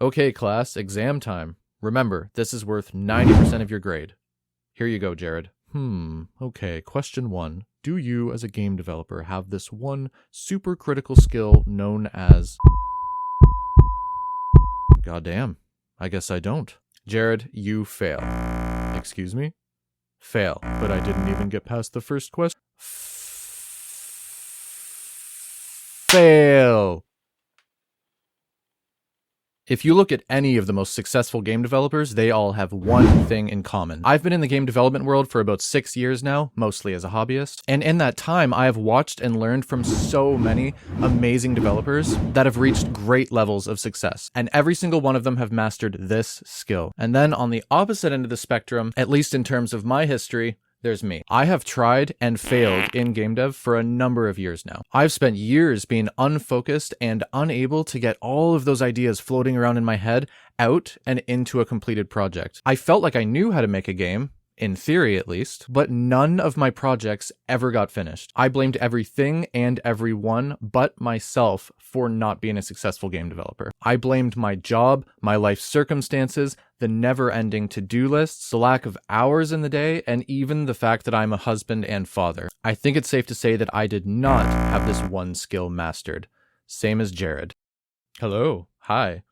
Okay, class, exam time. Remember, this is worth 90% of your grade. Here you go, Jared. Okay, question 1. Do you, as a game developer, have this one super critical skill known as... Goddamn, I guess I don't. Jared, you fail. Excuse me? Fail, but I didn't even get past the first question. Fail! If you look at any of the most successful game developers, they all have one thing in common. I've been in the game development world for about 6 years now, mostly as a hobbyist. And in that time, I have watched and learned from so many amazing developers that have reached great levels of success. And every single one of them have mastered this skill. And then on the opposite end of the spectrum, at least in terms of my history, there's me. I have tried and failed in game dev for a number of years now. I've spent years being unfocused and unable to get all of those ideas floating around in my head out and into a completed project. I felt like I knew how to make a game, in theory at least, but none of my projects ever got finished. I blamed everything and everyone but myself for not being a successful game developer. I blamed my job, my life circumstances, the never-ending to-do lists, the lack of hours in the day, and even the fact that I'm a husband and father. I think it's safe to say that I did not have this one skill mastered. Same as Jared. Hello. Hi.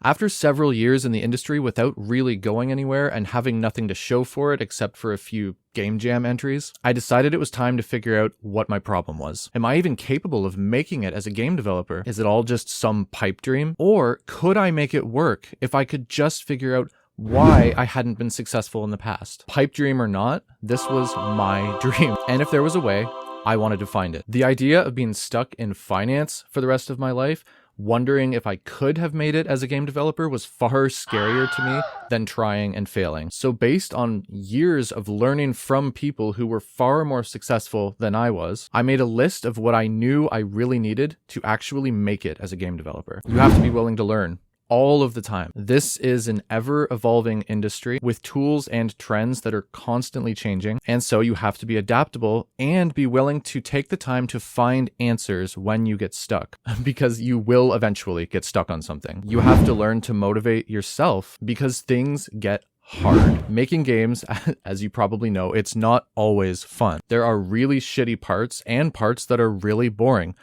After several years in the industry without really going anywhere and having nothing to show for it except for a few game jam entries, I decided it was time to figure out what my problem was. Am I even capable of making it as a game developer? Is it all just some pipe dream? Or could I make it work if I could just figure out why I hadn't been successful in the past? Pipe dream or not, this was my dream. And if there was a way, I wanted to find it. The idea of being stuck in finance for the rest of my life, wondering if I could have made it as a game developer, was far scarier to me than trying and failing. So based on years of learning from people who were far more successful than I was, I made a list of what I knew I really needed to actually make it as a game developer. You have to be willing to learn all of the time. This is an ever-evolving industry with tools and trends that are constantly changing, and so you have to be adaptable and be willing to take the time to find answers when you get stuck, because you will eventually get stuck on something. You have to learn to motivate yourself because things get hard. Making games, as you probably know, it's not always fun. There are really shitty parts and parts that are really boring.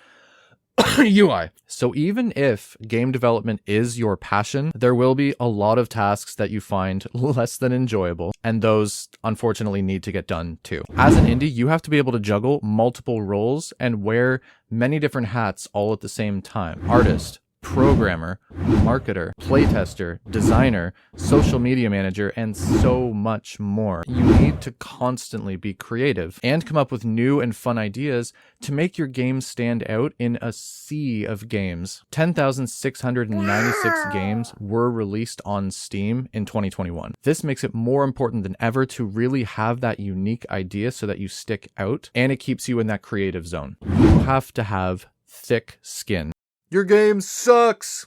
UI. So even if game development is your passion, there will be a lot of tasks that you find less than enjoyable, and those unfortunately need to get done too. As an indie, you have to be able to juggle multiple roles and wear many different hats all at the same time. Artist, programmer, marketer, playtester, designer, social media manager, and so much more. You need to constantly be creative and come up with new and fun ideas to make your game stand out in a sea of games. 10,696 games were released on Steam in 2021. This makes it more important than ever to really have that unique idea so that you stick out and it keeps you in that creative zone. You have to have thick skin. Your game sucks!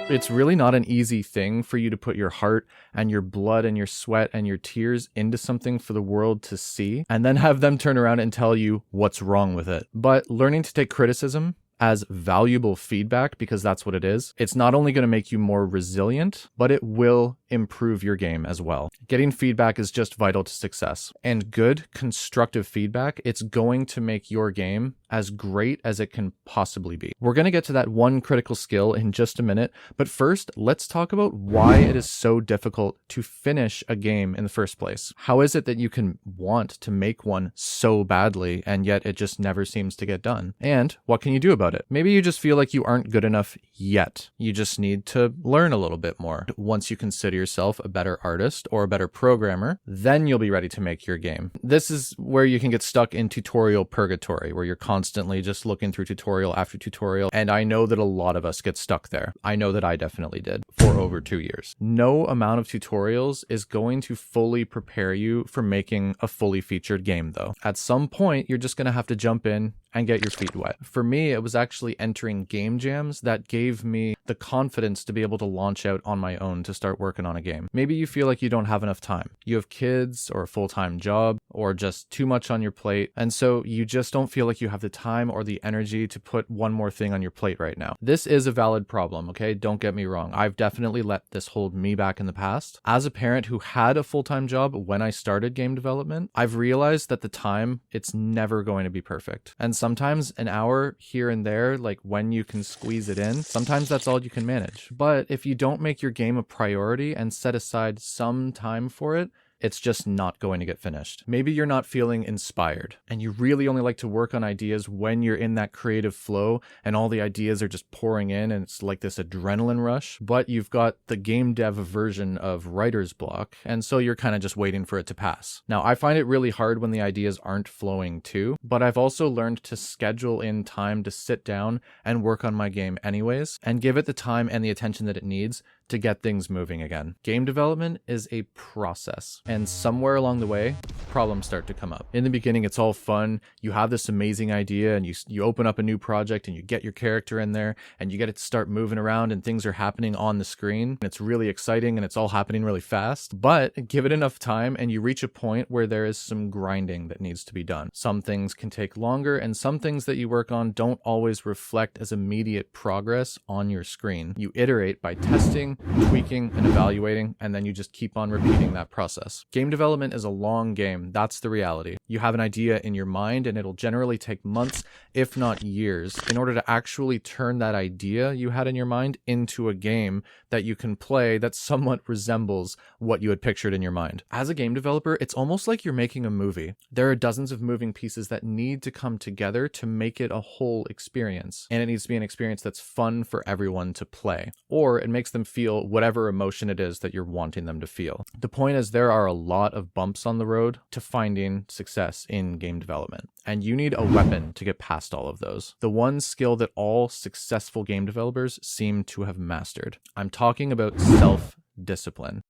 It's really not an easy thing for you to put your heart and your blood and your sweat and your tears into something for the world to see and then have them turn around and tell you what's wrong with it. But learning to take criticism as valuable feedback, because that's what it is, it's not only going to make you more resilient, but it will improve your game as well. Getting feedback is just vital to success. And good, constructive feedback, it's going to make your game as great as it can possibly be. We're going to get to that one critical skill in just a minute, but first, let's talk about why it is so difficult to finish a game in the first place. How is it that you can want to make one so badly, and yet it just never seems to get done? And what can you do about it? Maybe you just feel like you aren't good enough yet. You just need to learn a little bit more. Once you consider yourself a better artist or a better programmer, then you'll be ready to make your game. This is where you can get stuck in tutorial purgatory, where you're constantly just looking through tutorial after tutorial, and I know that a lot of us get stuck there. I know that I definitely did. for over 2 years. No amount of tutorials is going to fully prepare you for making a fully featured game though. At some point, you're just going to have to jump in and get your feet wet. For me, it was actually entering game jams that gave me the confidence to be able to launch out on my own to start working on a game. Maybe you feel like you don't have enough time. You have kids or a full-time job or just too much on your plate, and so you just don't feel like you have the time or the energy to put one more thing on your plate right now. This is a valid problem, okay? Don't get me wrong. I've definitely let this hold me back in the past. As a parent who had a full-time job when I started game development, I've realized that the time, it's never going to be perfect. And sometimes an hour here and there, like when you can squeeze it in, sometimes that's all you can manage. But if you don't make your game a priority and set aside some time for it, it's just not going to get finished. Maybe you're not feeling inspired and you really only like to work on ideas when you're in that creative flow and all the ideas are just pouring in and it's like this adrenaline rush, but you've got the game dev version of writer's block, and so you're kind of just waiting for it to pass. Now, I find it really hard when the ideas aren't flowing too, but I've also learned to schedule in time to sit down and work on my game anyways and give it the time and the attention that it needs to get things moving again. Game development is a process, and somewhere along the way, problems start to come up. In the beginning, it's all fun. You have this amazing idea and you open up a new project and you get your character in there and you get it to start moving around and things are happening on the screen. And it's really exciting and it's all happening really fast, but give it enough time and you reach a point where there is some grinding that needs to be done. Some things can take longer and some things that you work on don't always reflect as immediate progress on your screen. You iterate by testing, tweaking, and evaluating, and then you just keep on repeating that process. Game development is a long game. That's the reality. You have an idea in your mind and it'll generally take months, if not years, in order to actually turn that idea you had in your mind into a game that you can play that somewhat resembles what you had pictured in your mind. As a game developer, it's almost like you're making a movie. There are dozens of moving pieces that need to come together to make it a whole experience, and it needs to be an experience that's fun for everyone to play, or it makes them feel whatever emotion it is that you're wanting them to feel. The point is, there are a lot of bumps on the road to finding success in game development, and you need a weapon to get past all of those. The one skill that all successful game developers seem to have mastered. I'm talking about self-discipline.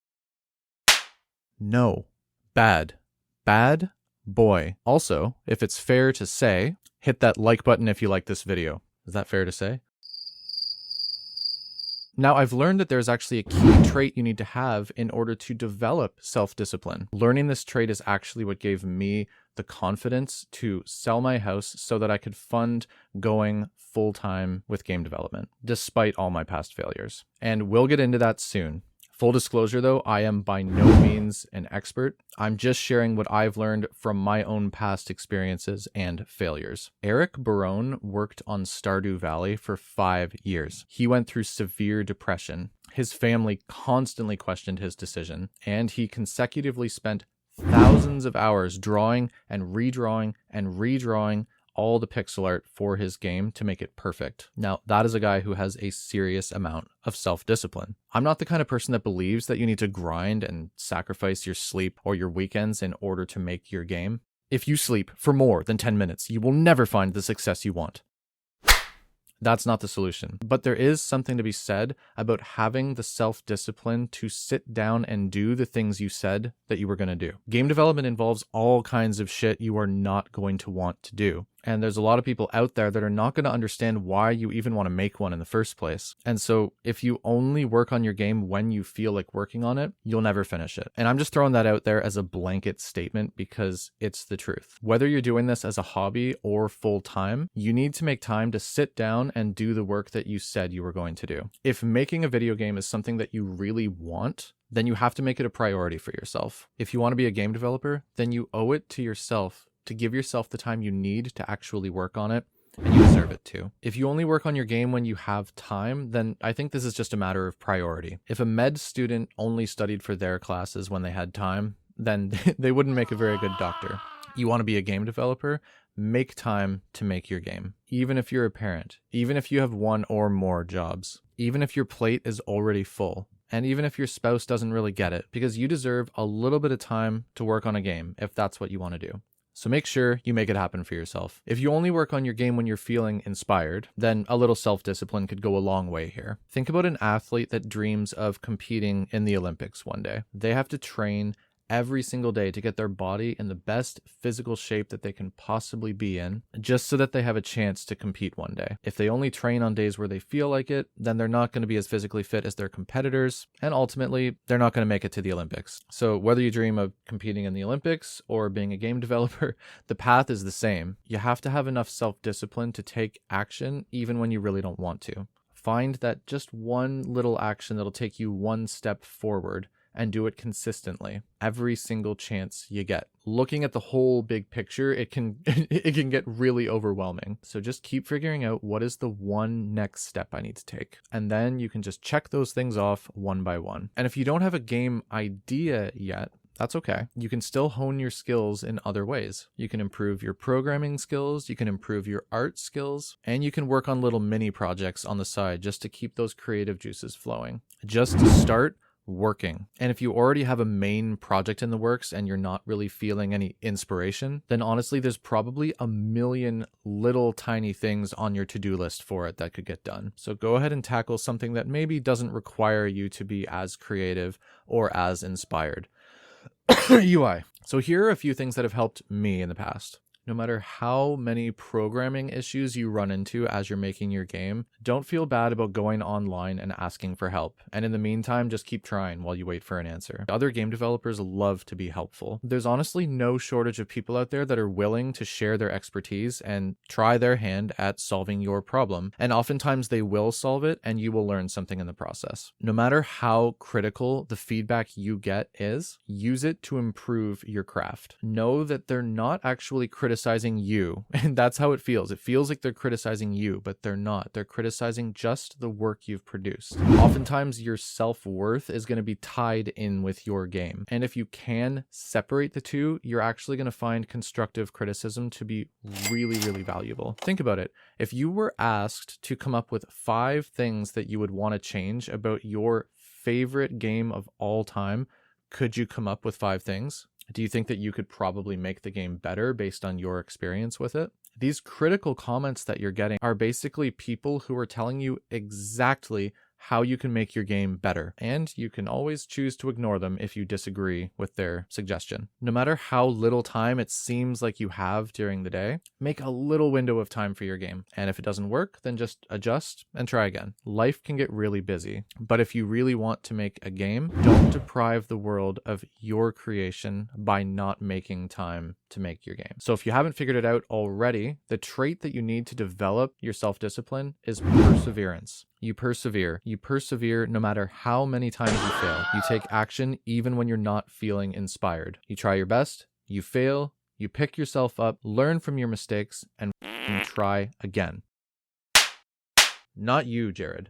No. Bad. Bad boy. Also, if it's fair to say, hit that like button if you like this video. Is that fair to say? Now, I've learned that there's actually a key trait you need to have in order to develop self-discipline. Learning this trait is actually what gave me the confidence to sell my house so that I could fund going full-time with game development, despite all my past failures. And we'll get into that soon. Full disclosure though, I am by no means an expert. I'm just sharing what I've learned from my own past experiences and failures. Eric Barone worked on Stardew Valley for 5 years. He went through severe depression. His family constantly questioned his decision, and he consecutively spent thousands of hours drawing and redrawing all the pixel art for his game to make it perfect. Now, that is a guy who has a serious amount of self-discipline. I'm not the kind of person that believes that you need to grind and sacrifice your sleep or your weekends in order to make your game. If you sleep for more than 10 minutes, you will never find the success you want. That's not the solution. But there is something to be said about having the self-discipline to sit down and do the things you said that you were going to do. Game development involves all kinds of shit you are not going to want to do. And there's a lot of people out there that are not going to understand why you even want to make one in the first place. And so if you only work on your game when you feel like working on it, you'll never finish it. And I'm just throwing that out there as a blanket statement because it's the truth. Whether you're doing this as a hobby or full time, you need to make time to sit down and do the work that you said you were going to do. If making a video game is something that you really want, then you have to make it a priority for yourself. If you want to be a game developer, then you owe it to yourself to give yourself the time you need to actually work on it, and you deserve it too. If you only work on your game when you have time, then I think this is just a matter of priority. If a med student only studied for their classes when they had time, then they wouldn't make a very good doctor. You want to be a game developer? Make time to make your game. Even if you're a parent, even if you have one or more jobs, even if your plate is already full, and even if your spouse doesn't really get it, because you deserve a little bit of time to work on a game if that's what you want to do. So make sure you make it happen for yourself. If you only work on your game when you're feeling inspired, then a little self-discipline could go a long way here. Think about an athlete that dreams of competing in the Olympics one day. They have to train every single day to get their body in the best physical shape that they can possibly be in, just so that they have a chance to compete one day. If they only train on days where they feel like it, then they're not going to be as physically fit as their competitors, and ultimately, they're not going to make it to the Olympics. So whether you dream of competing in the Olympics or being a game developer, the path is the same. You have to have enough self-discipline to take action even when you really don't want to. Find that just one little action that'll take you one step forward, and do it consistently every single chance you get. Looking at the whole big picture, it can get really overwhelming. So just keep figuring out what is the one next step I need to take. And then you can just check those things off one by one. And if you don't have a game idea yet, that's okay. You can still hone your skills in other ways. You can improve your programming skills, you can improve your art skills, and you can work on little mini projects on the side just to keep those creative juices flowing. Just to start working. And if you already have a main project in the works and you're not really feeling any inspiration, then honestly, there's probably a million little tiny things on your to-do list for it that could get done. So go ahead and tackle something that maybe doesn't require you to be as creative or as inspired. UI. So here are a few things that have helped me in the past. No matter how many programming issues you run into as you're making your game, don't feel bad about going online and asking for help. And in the meantime, just keep trying while you wait for an answer. Other game developers love to be helpful. There's honestly no shortage of people out there that are willing to share their expertise and try their hand at solving your problem. And oftentimes they will solve it and you will learn something in the process. No matter how critical the feedback you get is, use it to improve your craft. Know that they're not actually criticizing you, and that's how it feels. It feels like they're criticizing you, but they're not. They're criticizing just the work you've produced. Oftentimes your self-worth is going to be tied in with your game, and if you can separate the two, you're actually going to find constructive criticism to be really, really valuable. Think about it. If you were asked to come up with 5 things that you would want to change about your favorite game of all time, could you come up with 5 things? Do you think that you could probably make the game better based on your experience with it? These critical comments that you're getting are basically people who are telling you exactly how you can make your game better, and you can always choose to ignore them if you disagree with their suggestion. No matter how little time it seems like you have during the day, make a little window of time for your game. And if it doesn't work, then just adjust and try again. Life can get really busy, but if you really want to make a game, don't deprive the world of your creation by not making time to make your game. So if you haven't figured it out already, the trait that you need to develop your self-discipline is perseverance. You persevere no matter how many times you fail. You take action even when you're not feeling inspired. You try your best, you fail, you pick yourself up, learn from your mistakes, and try again. Not you, Jared.